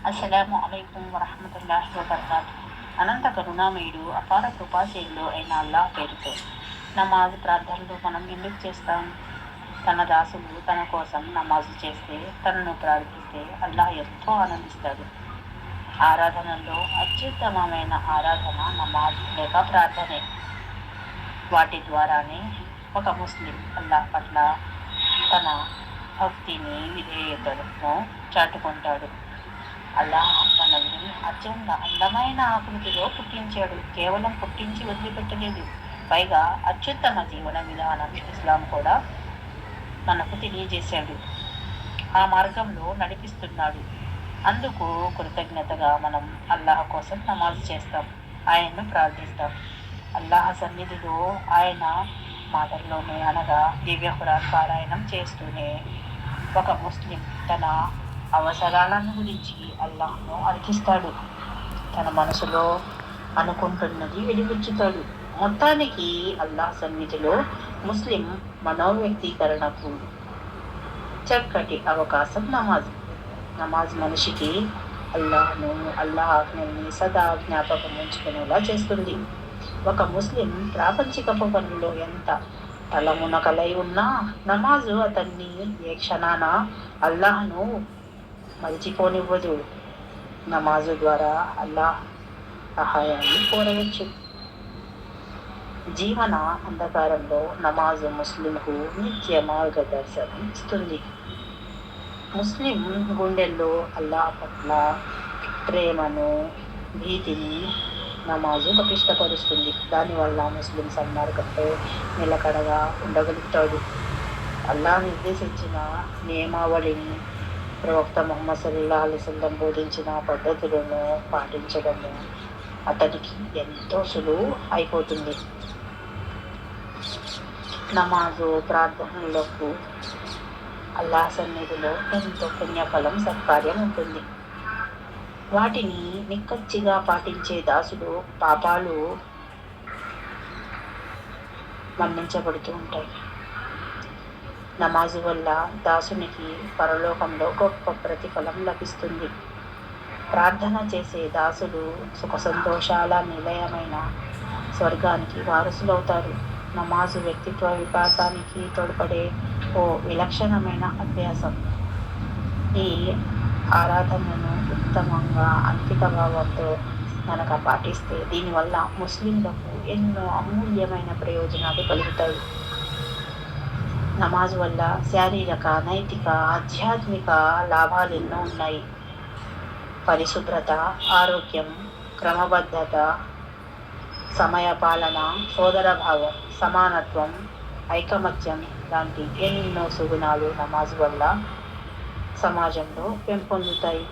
అస్సలాము అలైకుం వరహమతుల్లాహి వబర్కాతు. అనంత కరుణామయుడు, అపార కృపాశీలుడు అయిన అల్లాహ్ పేరుతో. నమాజ్ ప్రార్థనలు మనం ఎందుకు చేస్తాం? తన దాసులు తన కోసం నమాజు చేస్తే, తనను ప్రార్థిస్తే అల్లాహ్ ఎంతో ఆనందిస్తాడు. ఆరాధనల్లో అత్యుత్తమమైన ఆరాధన నమాజ్ లేక ప్రార్థనే. వాటి ద్వారానే ఒక ముస్లిం అల్లాహ్ పట్ల తన భక్తిని, విధేయతను చాటుకుంటాడు. అల్లాహ్ మనల్ని అత్యంత అందమైన ఆకృతిలో పుట్టించాడు. కేవలం పుట్టించి వదిలిపెట్టలేదు. పైగా అత్యుత్తమ జీవన విధానం ఇస్లాం కూడా మనకు తెలియజేశాడు. ఆ మార్గంలో నడిపిస్తున్నాడు. అందుకు కృతజ్ఞతగా మనం అల్లాహ్ కోసం నమాజ్ చేస్తాం, ఆయన్ను ప్రార్థిస్తాం. అల్లాహ్ సన్నిధిలో ఆయన మాటల్లోనే అనగా దివ్య ఖురాన్ పారాయణం చేస్తూనే ఒక ముస్లిం తన అవసరాలను గురించి అల్లాహ్ను అర్థిస్తాడు. తన మనసులో అనుకుంటున్నది వెలిబుచ్చుతాడు. మొత్తానికి అల్లాహ్ సన్నిధిలో ముస్లిం మనోవ్యక్తీకరణకు చక్కటి అవకాశం నమాజ్. నమాజ్ మనిషికి అల్లాహ్ను, అల్లాహ్ ఆజ్ఞల్ని సదా జ్ఞాపకం ఉంచుకునేలా చేస్తుంది. ఒక ముస్లిం ప్రాపంచికపు పనుల్లో ఎంత తలమునకలై ఉన్నా నమాజు అతన్ని ఏ క్షణాన అల్లాహ్ను మరిచిపోనివ్వదు. నమాజు ద్వారా అల్లాహ్ సహాయాన్ని కోరవచ్చు. జీవన అంధకారంలో నమాజు ముస్లింకు నిత్య మార్గదర్శనం ఇస్తుంది. ముస్లిం గుండెల్లో అల్లాహ్ పట్ల ప్రేమను, భీతిని నమాజు పటిష్టపరుస్తుంది. దానివల్ల ముస్లిం సన్మార్గంలో నిలకడగా ఉండగలుగుతాడు. అల్లాహ్ నిర్దేశించిన నియమావళిని, ప్రవక్త ముహమ్మద్ సల్లల్లాహు అలైహి వసల్లం బోధించిన పద్ధతులను పాటించడము అతనికి ఎంతో సులువు అయిపోతుంది. నమాజు ప్రార్థనలకు అల్లాహ్ సన్నిధిలో ఎంతో పుణ్యఫలం, సత్కార్యం ఉంటుంది. వాటిని నిక్కచ్చిగా పాటించే దాసులు పాపాలు మన్నించబడుతూ ఉంటాయి. నమాజు వల్ల దాసునికి పరలోకంలో గొప్ప ప్రతిఫలం లభిస్తుంది. ప్రార్థన చేసే దాసులు సుఖ సంతోషాల నిలయమైన స్వర్గానికి వారసులవుతారు. నమాజు వ్యక్తిత్వ వికాసానికి తోడ్పడే ఓ విలక్షణమైన అభ్యాసం. ఈ ఆరాధనను ఉత్తమంగా అంకిత భావంతో మనక పాటిస్తే దీనివల్ల ముస్లింలకు ఎన్నో అమూల్యమైన ప్రయోజనాలు కలుగుతాయి. నమాజ్ వల్ల శారీరక, నైతిక, ఆధ్యాత్మిక లాభాలు ఎన్నో ఉన్నాయి. పరిశుభ్రత, ఆరోగ్యం, క్రమబద్ధత, సమయపాలన, సోదరభావం, సమానత్వం, ఐకమత్యం లాంటి ఎన్నో సుగుణాలు నమాజ్ వల్ల సమాజంలో పెంపొందుతాయి.